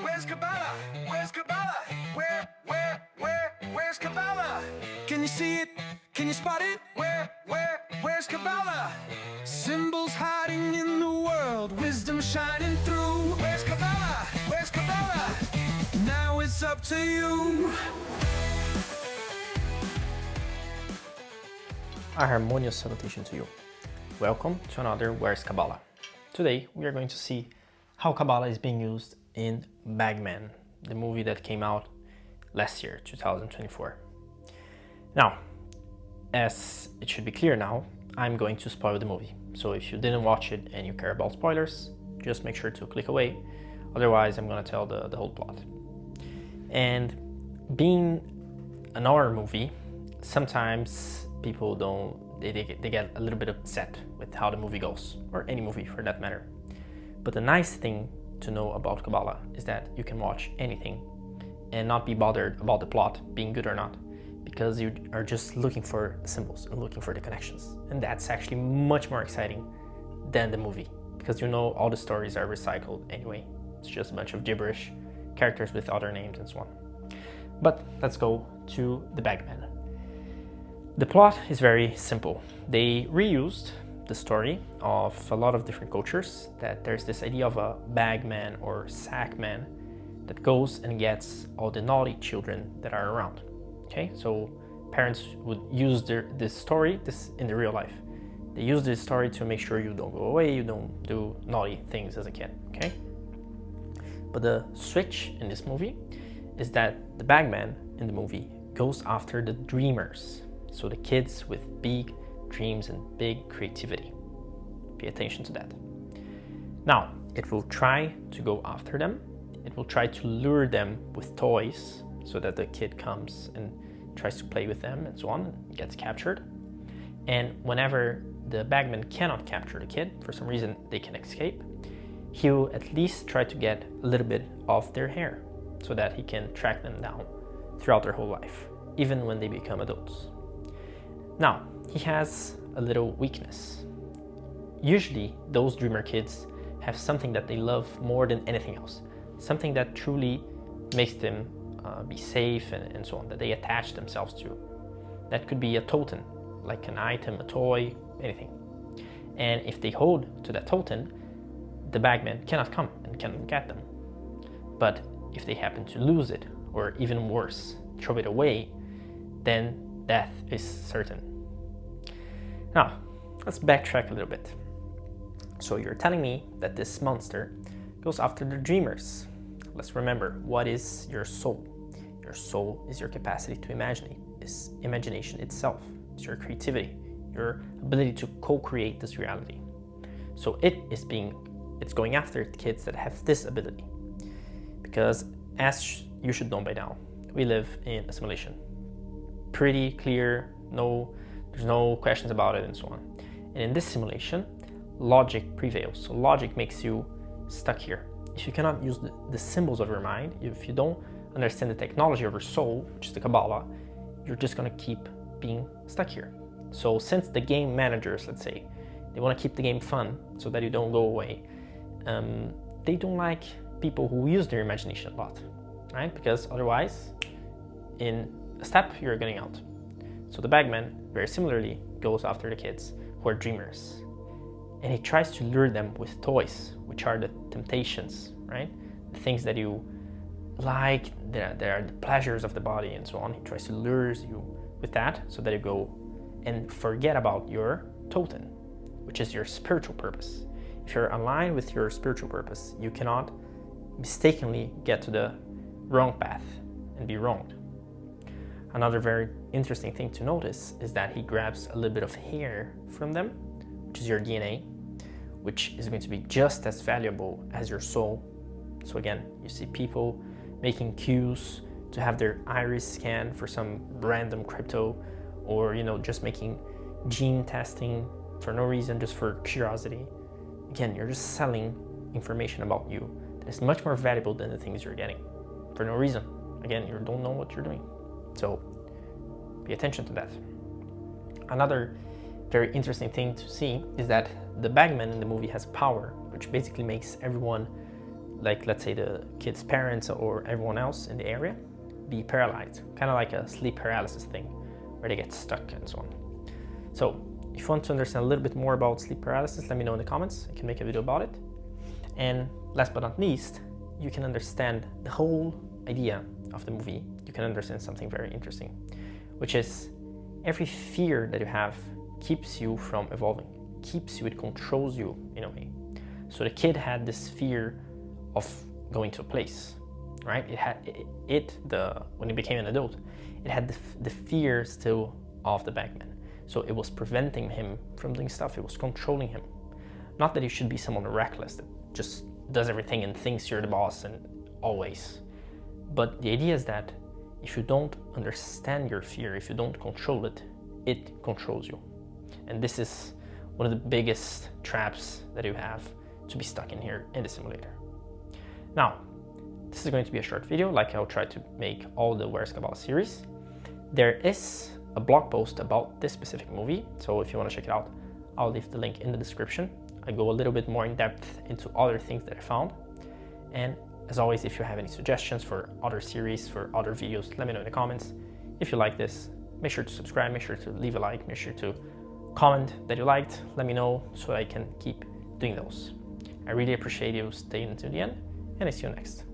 Where's Kaabalah? Where's Kaabalah? Where's Kaabalah? Can you see it? Can you spot it? Where's Kaabalah? Symbols hiding in the world, wisdom shining through. Where's Kaabalah? Where's Kaabalah? Now it's up to you. A harmonious salutation to you. Welcome to another Where's Kaabalah. Today we are going to see how Kaabalah is being used in Bagman, the movie that came out last year, 2024. Now, as it should be clear now, I'm going to spoil the movie. So if you didn't watch it and you care about spoilers, just make sure to click away. Otherwise, I'm going to tell the whole plot. And being an horror movie, sometimes people they get a little bit upset with how the movie goes, or any movie for that matter. But the nice thing to know about Kaabalah is that you can watch anything and not be bothered about the plot being good or not, because you are just looking for the symbols and looking for the connections. And that's actually much more exciting than the movie, because you know all the stories are recycled anyway. It's just a bunch of gibberish, characters with other names and so on. But let's go to the Bagman. The plot is very simple. They reused the story of a lot of different cultures, that there's this idea of a bagman or sackman that goes and gets all the naughty children that are around. Okay, so parents would use this story in the real life. They use this story to make sure you don't go away, you don't do naughty things as a kid, okay? But the switch in this movie is that the bagman in the movie goes after the dreamers. So the kids with big dreams and big creativity. Pay attention to that. Now, it will try to go after them. It will try to lure them with toys so that the kid comes and tries to play with them and so on, and gets captured. And whenever the bagman cannot capture the kid, for some reason they can escape, he'll at least try to get a little bit of their hair so that he can track them down throughout their whole life, even when they become adults. Now, he has a little weakness. Usually, those dreamer kids have something that they love more than anything else, something that truly makes them be safe and so on, that they attach themselves to. That could be a totem, like an item, a toy, anything. And if they hold to that totem, the bagman cannot come and cannot get them. But if they happen to lose it, or even worse, throw it away, then death is certain. Now, let's backtrack a little bit. So you're telling me that this monster goes after the dreamers. Let's remember, what is your soul? Your soul is your capacity to imagine, is imagination itself. It's your creativity, your ability to co-create this reality. So it's going after kids that have this ability. Because as you should know by now, we live in a simulation. Pretty clear, there's no questions about it and so on. And in this simulation, logic prevails. So logic makes you stuck here. If you cannot use the symbols of your mind, if you don't understand the technology of your soul, which is the Kaabalah, you're just gonna keep being stuck here. So since the game managers, let's say, they wanna keep the game fun so that you don't go away, they don't like people who use their imagination a lot, right? Because otherwise, in a step, you're getting out. So the bagman, very similarly, goes after the kids who are dreamers. And he tries to lure them with toys, which are the temptations, right? The things that you like, that are the pleasures of the body and so on. He tries to lure you with that so that you go and forget about your totem, which is your spiritual purpose. If you're aligned with your spiritual purpose, you cannot mistakenly get to the wrong path and be wronged. Another very interesting thing to notice is that he grabs a little bit of hair from them, which is your DNA, which is going to be just as valuable as your soul. So again, you see people making cues to have their iris scanned for some random crypto, or just making gene testing for no reason, just for curiosity. Again, you're just selling information about you that is much more valuable than the things you're getting for no reason. Again, you don't know what you're doing. So pay attention to that. Another very interesting thing to see is that the bagman in the movie has power, which basically makes everyone like let's say the kid's parents or everyone else in the area, be paralyzed, kind of like a sleep paralysis thing, where they get stuck and so on. So if you want to understand a little bit more about sleep paralysis, let me know in the comments. I can make a video about it. And last but not least, you can understand the whole idea of the movie. You can understand something very interesting, which is every fear that you have keeps you from evolving, keeps you, it controls you in a way. So the kid had this fear of going to a place, right? When he became an adult, it had the fear still of the Bagman. So it was preventing him from doing stuff. It was controlling him. Not that you should be someone reckless that just does everything and thinks you're the boss and always. But the idea is that if you don't understand your fear, if you don't control it, it controls you. And this is one of the biggest traps that you have to be stuck in here in the simulator. Now, this is going to be a short video, like I'll try to make all the Where's Kaabalah series. There is a blog post about this specific movie, so if you want to check it out, I'll leave the link in the description. I go a little bit more in depth into other things that I found. And as always, if you have any suggestions for other series, for other videos, let me know in the comments. If you like this, make sure to subscribe, make sure to leave a like, make sure to comment that you liked, let me know so I can keep doing those. I really appreciate you staying until the end, and I see you next.